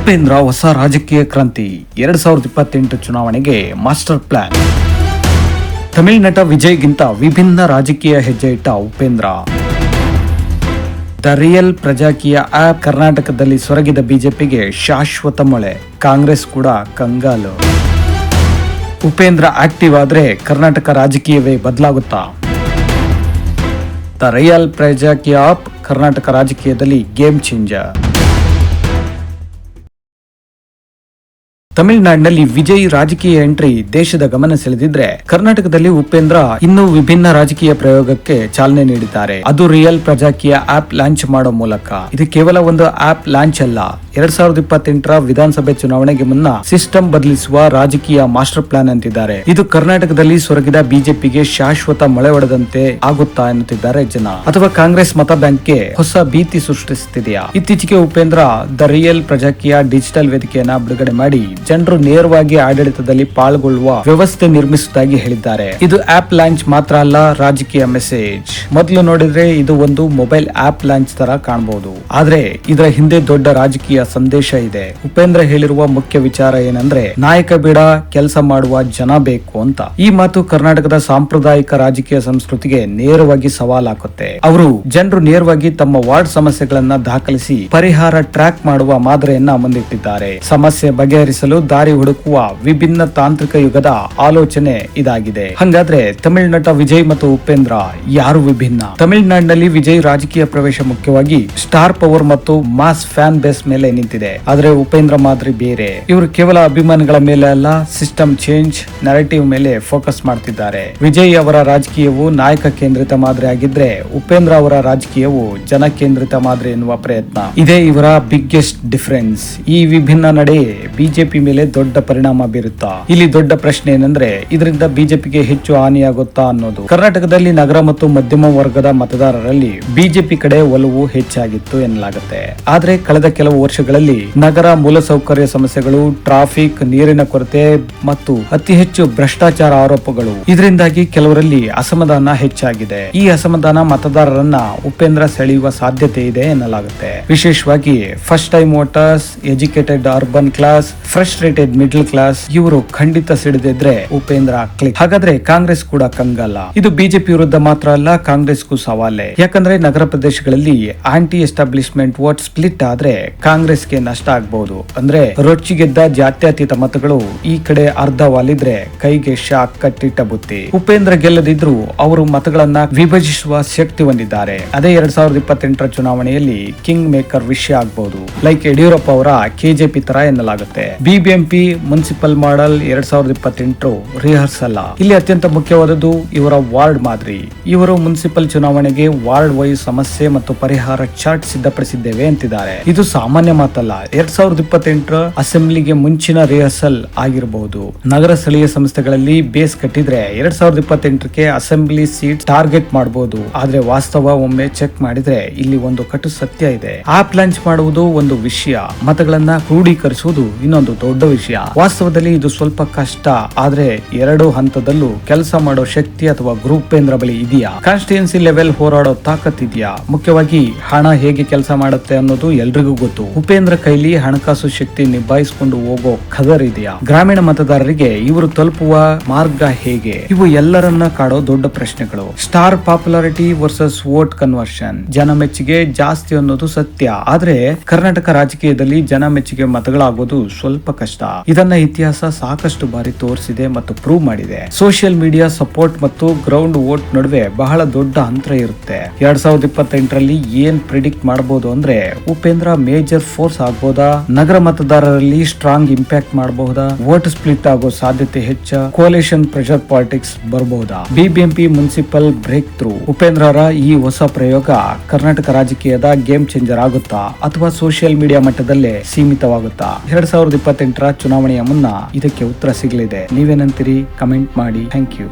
ಉಪೇಂದ್ರ ಹೊಸ ರಾಜಕೀಯ ಕ್ರಾಂತಿ 2028 ಚುನಾವಣೆಗೆ ಮಾಸ್ಟರ್ ಪ್ಲಾನ್. ತಮಿಳು ನಟ ವಿಜಯ್ಗಿಂತ ವಿಭಿನ್ನ ರಾಜಕೀಯ ಹೆಜ್ಜೆ ಇಟ್ಟ ಉಪೇಂದ್ರ. ದ ರಿಯಲ್ ಪ್ರಜಾಕೀಯ ಆಪ್ ಕರ್ನಾಟಕದಲ್ಲಿ ಸೊರಗಿದ ಬಿಜೆಪಿಗೆ ಶಾಶ್ವತ ಮೊಳೆ, ಕಾಂಗ್ರೆಸ್ ಕೂಡ ಕಂಗಾಲು. ಉಪೇಂದ್ರ ಆಕ್ಟಿವ್ ಆದ್ರೆ ಕರ್ನಾಟಕ ರಾಜಕೀಯವೇ ಬದಲಾಗುತ್ತಾ? The real Prajakeeya app Karnataka ರಾಜಕೀಯದಲ್ಲಿ ಗೇಮ್ ಚೇಂಜರ್. ತಮಿಳುನಾಡಿನಲ್ಲಿ ವಿಜಯ್ ರಾಜಕೀಯ ಎಂಟ್ರಿ ದೇಶದ ಗಮನ ಸೆಳೆದಿದ್ರೆ, ಕರ್ನಾಟಕದಲ್ಲಿ ಉಪೇಂದ್ರ ಇನ್ನೂ ವಿಭಿನ್ನ ರಾಜಕೀಯ ಪ್ರಯೋಗಕ್ಕೆ ಚಾಲನೆ ನೀಡಿದ್ದಾರೆ. ಅದು ರಿಯಲ್ ಪ್ರಜಾಕೀಯ ಆಪ್ ಲಾಂಚ್ ಮಾಡೋ ಮೂಲಕ. ಇದು ಕೇವಲ ಒಂದು ಆಪ್ ಲಾಂಚ್ ಅಲ್ಲ, 2028 ವಿಧಾನಸಭೆ ಚುನಾವಣೆಗೆ ಮುನ್ನ ಸಿಸ್ಟಮ್ ಬದಲಿಸುವ ರಾಜಕೀಯ ಮಾಸ್ಟರ್ ಪ್ಲಾನ್ ಅಂತಿದ್ದಾರೆ. ಇದು ಕರ್ನಾಟಕದಲ್ಲಿ ಸೊರಗಿದ ಬಿಜೆಪಿಗೆ ಶಾಶ್ವತ ಮೊಳೆ ಹೊಡೆದಂತೆ ಆಗುತ್ತಾ ಎನ್ನುತ್ತಿದ್ದಾರೆ ಜನ, ಅಥವಾ ಕಾಂಗ್ರೆಸ್ ಮತ ಬ್ಯಾಂಕ್ಗೆ ಹೊಸ ಭೀತಿ ಸೃಷ್ಟಿಸುತ್ತಿದೆಯಾ? ಇತ್ತೀಚೆಗೆ Upendra the real Prajakeeya digital ವೇದಿಕೆಯನ್ನ ಬಿಡುಗಡೆ ಮಾಡಿ ಜನರು ನೇರವಾಗಿ ಆಡಳಿತದಲ್ಲಿ ಪಾಲ್ಗೊಳ್ಳುವ ವ್ಯವಸ್ಥೆ ನಿರ್ಮಿಸುವುದಾಗಿ ಹೇಳಿದ್ದಾರೆ. ಇದು ಆಪ್ ಲಾಂಚ್ ಮಾತ್ರ ಅಲ್ಲ, ರಾಜಕೀಯ ಮೆಸೇಜ್. ಮೊದಲು ನೋಡಿದ್ರೆ ಇದು ಒಂದು ಮೊಬೈಲ್ ಆಪ್ ಲಾಂಚ್ ತರ ಕಾಣಬಹುದು, ಆದ್ರೆ ಇದರ ಹಿಂದೆ ದೊಡ್ಡ ರಾಜಕೀಯ ಸಂದೇಶ ಇದೆ. ಉಪೇಂದ್ರ ಹೇಳಿರುವ ಮುಖ್ಯ ವಿಚಾರ ಏನಂದ್ರೆ, ನಾಯಕ ಬೇಡ, ಕೆಲಸ ಮಾಡುವ ಜನ ಬೇಕು ಅಂತ. ಈ ಮಾತು ಕರ್ನಾಟಕದ ಸಾಂಪ್ರದಾಯಿಕ ರಾಜಕೀಯ ಸಂಸ್ಕೃತಿಗೆ ನೇರವಾಗಿ ಸವಾಲ್ ಹಾಕುತ್ತೆ. ಅವರು ಜನರು ನೇರವಾಗಿ ತಮ್ಮ ವಾರ್ಡ್ ಸಮಸ್ಯೆಗಳನ್ನ ದಾಖಲಿಸಿ ಪರಿಹಾರ ಟ್ರ್ಯಾಕ್ ಮಾಡುವ ಮಾದರಿಯನ್ನ ಮುಂದಿಟ್ಟಿದ್ದಾರೆ. ಸಮಸ್ಯೆ ಬಗೆಹರಿಸಲು ದಾರಿ ಹುಡುಕುವ ವಿಭಿನ್ನ ತಾಂತ್ರಿಕ ಯುಗದ ಆಲೋಚನೆ ಇದಾಗಿದೆ. ಹಾಗಾದ್ರೆ ತಮಿಳು ನಟ ವಿಜಯ್ ಮತ್ತು ಉಪೇಂದ್ರ ಯಾರು ವಿಭಿನ್ನ? ತಮಿಳುನಾಡಿನಲ್ಲಿ ವಿಜಯ್ ರಾಜಕೀಯ ಪ್ರವೇಶ ಮುಖ್ಯವಾಗಿ ಸ್ಟಾರ್ ಪವರ್ ಮತ್ತು ಮಾಸ್ ಫ್ಯಾನ್ ಬೇಸ್ ಮೇಲೆ ನಿಂತಿದೆ, ಆದ್ರೆ ಉಪೇಂದ್ರ ಮಾದರಿ ಬೇರೆ. ಇವರು ಕೇವಲ ಅಭಿಮಾನಿಗಳ ಮೇಲೆ ಅಲ್ಲ, ಸಿಸ್ಟಮ್ ಚೇಂಜ್, ನರೇಟಿವ್ ಮೇಲೆ ಫೋಕಸ್ ಮಾಡ್ತಿದ್ದಾರೆ. ವಿಜಯ್ ಅವರ ರಾಜಕೀಯವು ನಾಯಕ ಕೇಂದ್ರಿತ ಮಾದರಿ ಆಗಿದ್ರೆ, ಉಪೇಂದ್ರ ಅವರ ರಾಜಕೀಯವು ಜನ ಕೇಂದ್ರಿತ ಮಾದರಿ ಎನ್ನುವ ಪ್ರಯತ್ನ. ಇದೇ ಇವರ ಬಿಗ್ಗೆಸ್ಟ್ ಡಿಫರೆನ್ಸ್. ಈ ವಿಭಿನ್ನ ನಡೆ ಬಿಜೆಪಿ ಮೇಲೆ ದೊಡ್ಡ ಪರಿಣಾಮ ಬೀರುತ್ತಾ? ಇಲ್ಲಿ ದೊಡ್ಡ ಪ್ರಶ್ನೆ ಏನಂದ್ರೆ, ಇದರಿಂದ ಬಿಜೆಪಿಗೆ ಹೆಚ್ಚು ಹಾನಿಯಾಗುತ್ತಾ ಅನ್ನೋದು. ಕರ್ನಾಟಕದಲ್ಲಿ ನಗರ ಮತ್ತು ಮಧ್ಯಮ ವರ್ಗದ ಮತದಾರರಲ್ಲಿ ಬಿಜೆಪಿ ಕಡೆ ಒಲವು ಹೆಚ್ಚಾಗಿತ್ತು ಎನ್ನಲಾಗುತ್ತೆ. ಆದ್ರೆ ಕಳೆದ ಕೆಲವು ವರ್ಷಗಳಲ್ಲಿ ನಗರ ಮೂಲಸೌಕರ್ಯ ಸಮಸ್ಯೆಗಳು, ಟ್ರಾಫಿಕ್, ನೀರಿನ ಕೊರತೆ ಮತ್ತು ಅತಿ ಹೆಚ್ಚು ಭ್ರಷ್ಟಾಚಾರ ಆರೋಪಗಳು, ಇದರಿಂದಾಗಿ ಕೆಲವರಲ್ಲಿ ಅಸಮಾಧಾನ ಹೆಚ್ಚಾಗಿದೆ. ಈ ಅಸಮಾಧಾನ ಮತದಾರರನ್ನ ಉಪೇಂದ್ರ ಸೆಳೆಯುವ ಸಾಧ್ಯತೆ ಇದೆ ಎನ್ನಲಾಗುತ್ತೆ. ವಿಶೇಷವಾಗಿ first time voters, educated urban class, frustrated middle class, ಇವರು ಖಂಡಿತ ಸಿಡಿದಿದ್ರೆ ಉಪೇಂದ್ರ ಕ್ಲಿಕ್. ಹಾಗಾದ್ರೆ ಕಾಂಗ್ರೆಸ್ ಕೂಡ ಕಂಗಲ್ಲ. ಇದು ಬಿಜೆಪಿ ವಿರುದ್ಧ ಮಾತ್ರ ಅಲ್ಲ, ಕಾಂಗ್ರೆಸ್ಗೂ ಸವಾಲೆ. ಯಾಕಂದ್ರೆ ನಗರ ಪ್ರದೇಶಗಳಲ್ಲಿ ಆಂಟಿ ಎಸ್ಟಾಬ್ಲಿಷ್ಮೆಂಟ್ ವೋಟ್ ಸ್ಪ್ಲಿಟ್ ಆದ್ರೆ ಕಾಂಗ್ರೆಸ್ಗೆ ನಷ್ಟ ಆಗಬಹುದು. ಅಂದ್ರೆ ರೊಚ್ಚಿಗೆದ್ದ ಜಾತ್ಯತೀತ ಮತಗಳು ಈ ಕಡೆ ಅರ್ಧ ವಾಲಿದ್ರೆ ಕೈಗೆ ಶಾಕ್ ಕಟ್ಟಿಟ್ಟ ಬುತ್ತಿ. ಉಪೇಂದ್ರ ಗೆಲ್ಲದಿದ್ರು ಅವರು ಮತಗಳನ್ನ ವಿಭಜಿಸುವ ಶಕ್ತಿ ಹೊಂದಿದ್ದಾರೆ. ಅದೇ 2028 ಚುನಾವಣೆಯಲ್ಲಿ ಕಿಂಗ್ ಮೇಕರ್ ವಿಷಯ ಆಗಬಹುದು. ಲೈಕ್ ಯಡಿಯೂರಪ್ಪ ಅವರ ಕೆಜೆಪಿ ತರ ಎನ್ನಲಾಗುತ್ತೆ. BBMP municipal model 2028 rehearsal. ಇಲ್ಲಿ ಅತ್ಯಂತ ಮುಖ್ಯವಾದದ್ದು ಇವರ ವಾರ್ಡ್ ಮಾದರಿ. ಇವರು ಮುನ್ಸಿಪಲ್ ಚುನಾವಣೆಗೆ ವಾರ್ಡ್ ವೈಸ್ ಸಮಸ್ಯೆ ಮತ್ತು ಪರಿಹಾರ ಚಾರ್ಟ್ ಸಿದ್ಧಪಡಿಸಿದ್ದೇವೆ ಅಂತಿದ್ದಾರೆ. ಇದು ಸಾಮಾನ್ಯ ಮಾತಲ್ಲ. 2028 ಅಸೆಂಬ್ಲಿಗೆ ಮುಂಚಿನ ರಿಹರ್ಸಲ್ ಆಗಿರಬಹುದು. ನಗರ ಸ್ಥಳೀಯ ಸಂಸ್ಥೆಗಳಲ್ಲಿ ಬೇಸ್ ಕಟ್ಟಿದ್ರೆ 2028ಕ್ಕೆ ಅಸೆಂಬ್ಲಿ ಸೀಟ್ ಟಾರ್ಗೆಟ್ ಮಾಡಬಹುದು. ಆದ್ರೆ ವಾಸ್ತವ ಒಮ್ಮೆ ಚೆಕ್ ಮಾಡಿದ್ರೆ ಇಲ್ಲಿ ಒಂದು ಕಟು ಸತ್ಯ ಇದೆ. ಆಪ್ ಲಾಂಚ್ ಮಾಡುವುದು ಒಂದು ವಿಷಯ, ಮತಗಳನ್ನ ಕ್ರೋಢೀಕರಿಸುವುದು ಇನ್ನೊಂದು ದೊಡ್ಡ ವಿಷಯ. ವಾಸ್ತವದಲ್ಲಿ ಇದು ಸ್ವಲ್ಪ ಕಷ್ಟ, ಆದ್ರೆ ಎರಡು ಹಂತದಲ್ಲೂ ಕೆಲಸ ಮಾಡೋ ಶಕ್ತಿ ಅಥವಾ ಉಪೇಂದ್ರ ಬಳಿ ಇದೆಯಾ? ಕಾನ್ಸ್ಟಿಟ್ಯೂನ್ಸಿ ಲೆವೆಲ್ ಹೋರಾಡೋ ತಾಕತ್ ಇದೆಯಾ? ಮುಖ್ಯವಾಗಿ ಹಣ ಹೇಗೆ ಕೆಲಸ ಮಾಡುತ್ತೆ ಅನ್ನೋದು ಎಲ್ರಿಗೂ ಗೊತ್ತು. ಉಪೇಂದ್ರ ಕೈಲಿ ಹಣಕಾಸು ಶಕ್ತಿ ನಿಭಾಯಿಸಿಕೊಂಡು ಹೋಗೋ ಖದರ್ ಇದೆಯಾ? ಗ್ರಾಮೀಣ ಮತದಾರರಿಗೆ ಇವರು ತಲುಪುವ ಮಾರ್ಗ ಹೇಗೆ? ಇವು ಎಲ್ಲರನ್ನ ಕಾಡೋ ದೊಡ್ಡ ಪ್ರಶ್ನೆಗಳು. Star popularity versus vote conversion. ಜನ ಮೆಚ್ಚುಗೆ ಜಾಸ್ತಿ ಅನ್ನೋದು ಸತ್ಯ, ಆದ್ರೆ ಕರ್ನಾಟಕ ರಾಜಕೀಯದಲ್ಲಿ ಜನ ಮೆಚ್ಚುಗೆ ಮತಗಳಾಗೋದು ಸ್ವಲ್ಪ ಕಷ್ಟ. ಇದನ್ನ ಇತಿಹಾಸ ಸಾಕಷ್ಟು ಬಾರಿ ತೋರಿಸಿದೆ ಮತ್ತು ಪ್ರೂವ್ ಮಾಡಿದೆ. ಸೋಷಿಯಲ್ ಮೀಡಿಯಾ ಸಪೋರ್ಟ್ ಮತ್ತು ಗ್ರೌಂಡ್ ವೋಟ್ ನಡುವೆ ಬಹಳ ದೊಡ್ಡ ಅಂತರ ಇರುತ್ತೆ. 2028ರಲ್ಲಿ ಏನ್ ಪ್ರಿಡಿಕ್ಟ್ ಮಾಡಬಹುದು ಅಂದ್ರೆ, ಉಪೇಂದ್ರ ಮೇಜರ್ ಫೋರ್ಸ್ ಆಗಬಹುದಾ? ನಗರ ಮತದಾರರಲ್ಲಿ ಸ್ಟ್ರಾಂಗ್ ಇಂಪ್ಯಾಕ್ಟ್ ಮಾಡಬಹುದಾ? ವೋಟ್ ಸ್ಪ್ಲಿಟ್ ಆಗೋ ಸಾಧ್ಯತೆ ಹೆಚ್ಚ? ಕೋಲಿಷನ್ ಪ್ರೆಷರ್ ಪಾಲಿಟಿಕ್ಸ್ ಬರಬಹುದಾ? BBMP municipal breakthrough. ಉಪೇಂದ್ರರ ಈ ಹೊಸ ಪ್ರಯೋಗ ಕರ್ನಾಟಕ ರಾಜಕೀಯದ ಗೇಮ್ ಚೇಂಜರ್ ಆಗುತ್ತಾ ಅಥವಾ ಸೋಷಿಯಲ್ ಮೀಡಿಯಾ ಮಟ್ಟದಲ್ಲೇ ಸೀಮಿತವಾಗುತ್ತಾ? 2028 ಚುನಾವಣೆಯ ಮುನ್ನ ಇದಕ್ಕೆ ಉತ್ತರ ಸಿಗಲಿದೆ. ನೀವೇನಂತೀರಿ? ಕಮೆಂಟ್ ಮಾಡಿ. Thank you.